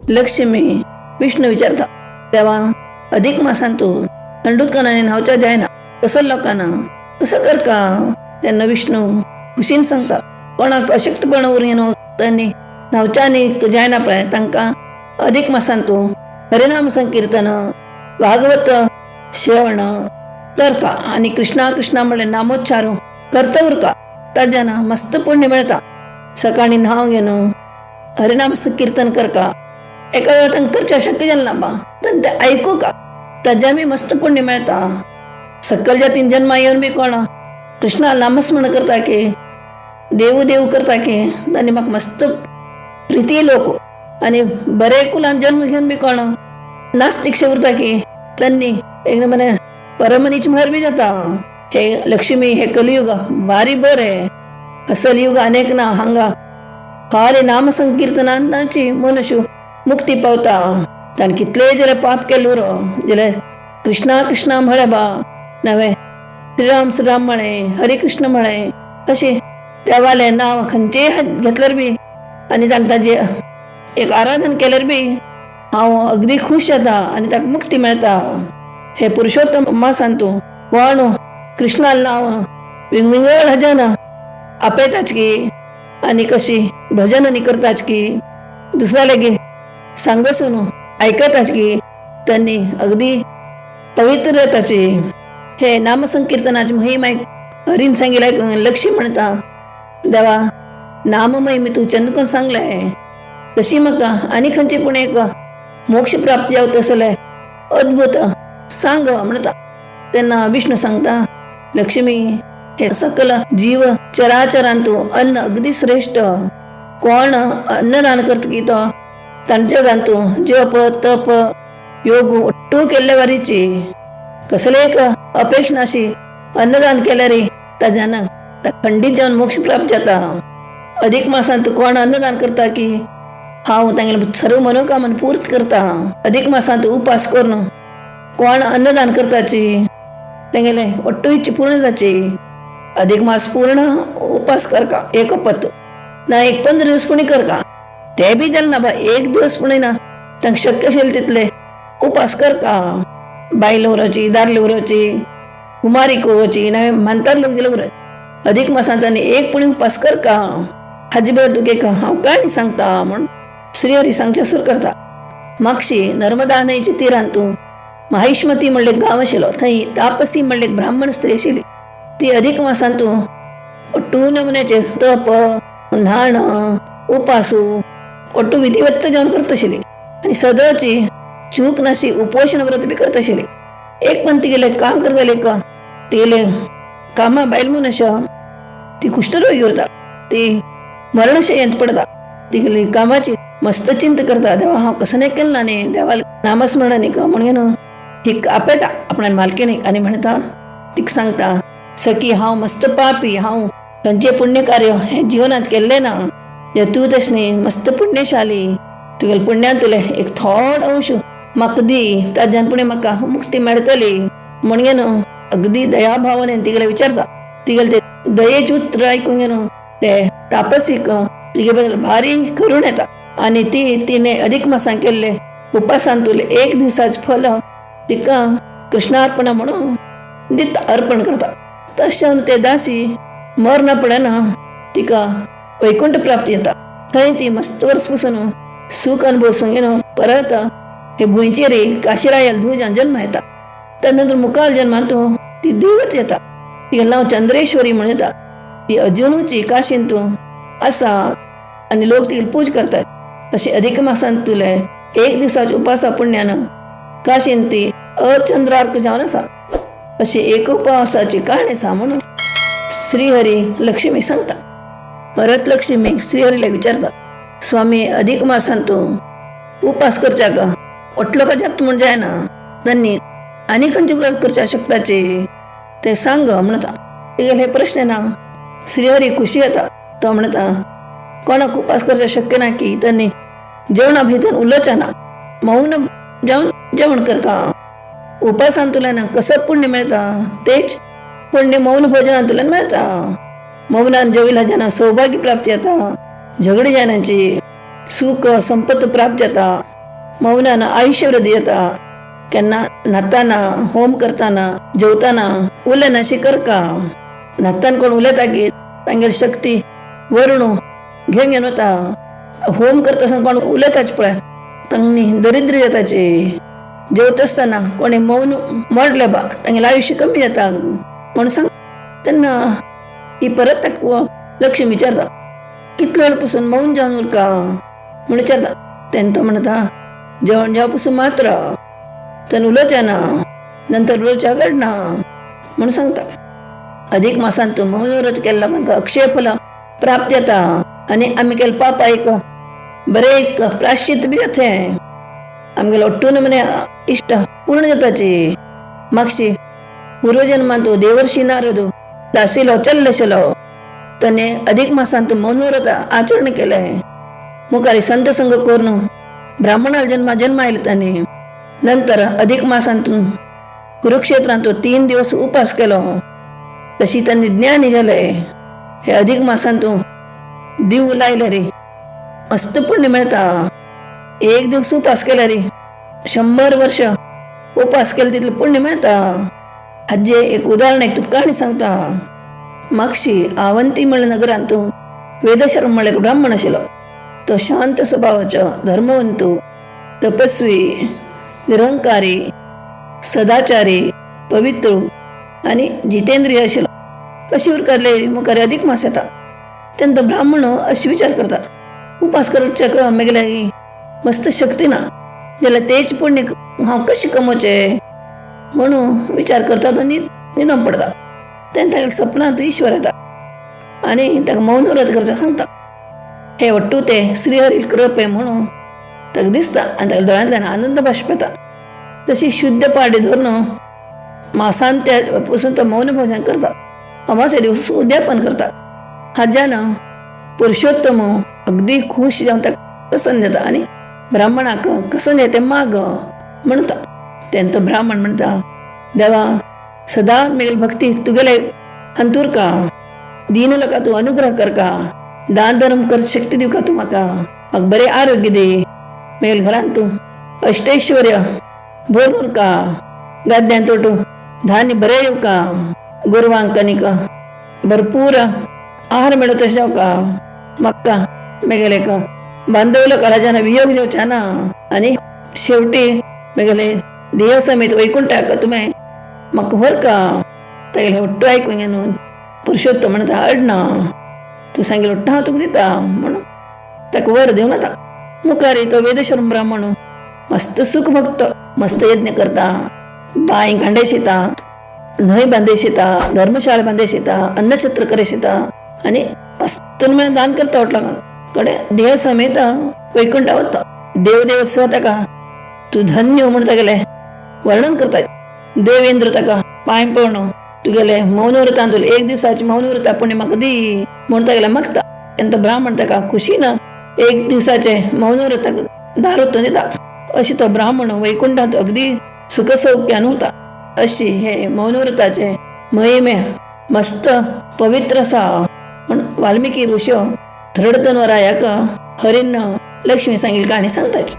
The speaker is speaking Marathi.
लक्ष्मी विष्णू विचारता तेव्हा अधिक मासांतू अंडुतकानाने नावच्या जायना कसं लोकांना कसं कर का त्यांना विष्णू खुशीन सांगता कोणाक अशक्तपण उरून त्यांनी नावच्यानी जायना पळय तांकां अधिक मासांतू हरिनाम संकीर्तन भागवत श्रवण करका आणि कृष्णा कृष्णा म्हणले नामोच्चार करता उरका ताज्याना मस्त पुण्य मिळता. सकाळी न्हाव घेऊन हरिनाम कीर्तन करका एका वेळा करच्या शक्य झालं ना बा तर ते ऐकू का ताज्या मी मस्त पुण्य मिळता. सकल जातीन जन्म येऊन बी कोण कृष्णा नामस्मरण करता की देऊ देऊ करता की त्यांनी म्हाका मस्त प्रिती लोक आणि बरे कुलान जन्म घेऊन बी कोण नास्तिक उरता की त्यांनी एक म्हणे परमनीच म्हणर बी जाता. हे लक्ष्मी हे कलियुग भारी बरे असल युग अनेक ना हांगा खाली नाम संकीर्तनाची मनुष्य मुक्ती पावता. ताण कितले जले पाप केले उरो जले कृष्णा कृष्णा म्हळे बा नवे श्रीराम श्रीराम म्हणे हरे कृष्ण म्हणे असे देवाले नाव खंयचे घेतल्यार बी आणि तांचे एक आराधन केल्यार बी हांव अगदी खुश जाता आणि ताका मुक्ती मेळता. हे पुरुषोत्तम मासांतू कोण कृष्णाल नाव विंगविंगड भजन आपयताच की आणि कशी भजन आणि करताच की दुसऱ्या लेगी सांगसून ऐकताच की त्यांनी अगदी पवित्र जाताची. हे नामसंकीर्तनाची महिमा हरीन सांगितलं लक्ष्मी म्हणता देवा नाममय मी तू चंदकन सांगलाय तशी म्हाका आणि खंयची पूण एक मोक्ष प्राप्ती जावत असले अद्भुत सांग म्हणता. त्यांना विष्णू सांगता लक्ष्मी हे सकल जीव चराचरांतू अन्न अगदी श्रेष्ठ कोण अन्नदान करत की तो तांच्या जांतू जप तप योग ಒಟ್ಟು केल्ले वारीची कसले एक अपेक्षा नाशी अन्नदान केल्यार ताज्यान खंडीत जावन मोक्ष प्राप्त जाता. अधिक मासांत कोण अन्नदान करता की हांव तांगेले सर्व मनोकामना पूर्त करता. अधिक मासांत उपास करून कोण अन्नदान करताची तेंगेले ಒಟ್ಟು इच्छा पूर्ण जाची. अधिक मास पूर्ण उपास करका एक पत ना एक 15 दिवस पुणे करका ते बी जाल ना बा एक दिवस पुणे ना तांकां शक्य असेल तितले उपास करका. बायल उरची दादले उरची कुमारीक उरची ना म्हणतात लोक गेले उरत अधिक मासांत आनी एक पुणे उपास करका. हाजे बद्दल तुका हांव काणी सांगता म्हण श्रीहरी सांगचे सुरू करता. मागशी नर्मदा न्हंयच्या तिरांतू माहिष्मती म्हणले गांव आशिल्लो थंय तापसी म्हणले ब्राह्मण स्त्री आशिल्ली. ती अधिक मासांतू ಒಟ್ಟು नमुन्याचे तप न्हाण उपासू ಒಟ್ಟು विधिवत जावन करत आशिल्ली आनी सदांची चूक नाशी उपोषण व्रत बी करत आशिल्ली. एक पण तिगेले काम करताले का तिगेले कामा बायल मनशा ती कुष्ठरोगी उरता ती मरणशय्येंत पडता. तिगेली कामाची मस्त चिंत करता देवा हांव कसं नाही केलं ना न्ही देवाला नामस्मरण न्ही का म्हणून ठीक आपयता आपणान मालकीनीक आनी म्हणटा तीक सांगता सखी हांव मस्त पापी हांव खंयचे पुण्य कार्य हे जिवनांत केल्ले ना जे तूं तशें न्ही मस्त पुण्यशाली तुगेले पुण्यान तुले एक थोडो अंश म्हाका दी ताज्यान पुणे म्हाका मुक्ती मेळटली म्हणून अगदी दया भावनेन तिगेले विचारता. तिगेले ते दयेचे उतर आयकून घेवन ते तापसीक तिगे बद्दल भारी करून येता आनी तिने अधिक मासां केल्ले उपासान तुले एक दिसाचे फल तिका कृष्णार्पण म्हणून दिता अर्पण करता. तशें ते दासी मरना पडना तिका वैकुंठ प्राप्ती येता. थंय ती मस्त वर्स पसून सूख अनुभवसून घेवन परत हे भुंयचेर काशीरायल धुजान जन्म येता. त्यानंतर मुखाल जन्मांतू ती देवत येता. तिगे नांव चंद्रेश्वरी म्हण येता. ती अजुनूची काशींतू आसा आनी लोक तिगे पूज करतात. तशें अधिक मासांत तुले एक दिसाच्या उपासा पुण्यान काशीन ती अचंद्रार्क जावन आसा अशी एक उपवासाची काणी आसा म्हणून श्रीहरी लक्ष्मी सांगता. परत लक्ष्मी श्रीहरीला विचारता स्वामी अधिक मासांतू उपास करच्या का ಒಟ್लो का जात म्हण जायना त्यांनी आनी खंयचे व्रत करच्या शकताचे ते सांग म्हणता. तिगेले हे प्रश्न ना श्रीहरी खुशी येता. तो म्हणता कोणाक उपास करच्या शक्य ना की त्यांनी जेवणा भितर उलोवच्या ना मौन जावन जेवण करता. उपासान तुल्यान कसं पुण्य मिळता तेच पुण्य मौन भोजनान तुल्यान मेळटा. मौनान जेविला जेन्ना सौभाग्य प्राप्ती जाता झगडी जायनाची सुख संपत्त प्राप्त जाता मौनानं आयुष्य वृद्धी येता केन्ना न्हाताना होम करताना जेवताना उलय नाशी कर का न्हातान कोण उलयता की तांगेली शक्ती वरणू घेवन घेवन वता होम करता आसतना कोण उलयताच पळय तांनी दरिद्र जाताची जेवता आसतना कोणी मौन मोडले बा तांगेलें आयुश्य कमी जाता म्हण सांग तेन्ना ही परत ताका लक्ष्मी विचारता कितलो वेळ पासून मौन जावन उरका म्हण विचारता तेन्ना तो म्हणटा जेवण जेवण पासून मात्र तेन्ना उलोवचें ना नंतर उलोवचें घडना म्हण सांगता अधिक मासान तूं मौन व्रत केल्लो तांकां अक्षय फलां प्राप्त जाता आनी आमी केलें पापा एक बरें एक प्राश्चित बी जातें आमगेलो अट्टून म्हणे इश्ट पूर्ण जाताची मागशी पूर्वजन्मान तूं देवर्षी नारद दासिलो चल्ल आशिल्लो ताणे अधिक मासान तूं मौन व्रत आचरण केलें मुखारी संत संग करून ब्राह्मणाला जन्म आयलो ताणे नंतर अधिक मासान तूं कुरुक्षेत्रांत तूं 3 दिवस उपास केलो तशी तांणी ज्ञानी जाले हे अधिक मासान तूं दिव लायले रे मस्त पुण्य मेळटा एक दिवस उपास केला रे 100 वर्ष उपास केले तितलें पुण्य मेळटा हाजे एक उदाहरण एक तुका काणी सांगता मागशी आवंती म्हण नगरांत तूं वेदशर्म म्हळ्यार एक ब्राह्मण आशिल्लो तो शांत स्वभावाचो धर्मवंतू तपस्वी निरंकारी सदाचारी पवित्र आनी जितेंद्रिय आशिल्लो अशी उरकारले मुखार अधिक मास येता तेन्ना तो ब्राह्मण अशी विचार करता उपास करचें म्हगेल्या मस्त शक्ती ना जाल्यार तेच पुण्य हांव कशें कमोवचें म्हणून विचार करता तो न्हिदून पडटा तेन्ना ताका सपनांत ईश्वर येता आनी ताका मौन व्रत करचें सांगता हे वट्टू ते श्रीहरी कृपे म्हणून ताका दिसता आनी ताच्या दोळ्यांतल्यान आनंद बाश्प येता तशी शुद्ध पाडी धरून मासांत्या पासून तो मौन भोजन करता अमासे दिवस उद्यापन करता हाज्यान पुरुषोत्तम अगदी खुश जावन ताका प्रसन्न जाता आनी ब्राह्मणाक कसं येते माग म्हणटा तेन्ना तो ब्राह्मण म्हणटा देवा सदा मेल भक्ती तुगेले अंतुरका दीन लोकां तूं अनुग्रह करका दान धर्म कर शक्ती दिवका तूं म्हाका बरें आरोग्य दे मेल घरांत तूं अष्टैश्वर्य भरून उरका गाद्यांत तोटू धान्य बरें येवका गोरवांक कणिक भरपूर आहार मेळो तशें जावका म्हाका मेगेले बांधव लोक राजाना वियोग जेवचा ना आनी शेवटी मेगेले देह समेत वैकुंठाक तुवें म्हाका व्हरका तागेलें हट्टू आयकूंक घेवन पुरुषोत्तम म्हणटा अडना तूं सांगिल्लो हट्ट हांव तुका दिता म्हणून ताका वर दिवं नाता मुखारी तो वेदशर्म ब्राह्मण मस्त सुख भक्त मस्त यज्ञ करता बांय कांडे शिता न्हंय बांदे शिता धर्मशाळा बांदे शिता अन्नछत्र करे शिता आनी मस्त दान करता वटलां कडेन देह समेत वैकुंठा वता देव देव स ताका तूं धन्य म्हूण तागेलें वर्णन करता देवेंद्र ताका पांय पडून तुगेले मौन व्रतांत तुला 1 दिसाची मौन व्रता पुण्य म्हाका दी म्हूण तागेलें मागता तेन्ना तो ब्राह्मण ताका खुशीन 1 दिसाचे मौन व्रताक दारूत दिता अशी तो ब्राह्मण वैकुंठांत अगदी सुख सौख्यान उरता अशी हे मौन व्रताचे महिमे मस्त पवित्र आसा म्हण वाल्मिकी ऋषी धडतनवरायाक हरीन लक्ष्मी सांगिल्ली काणी सांगताची.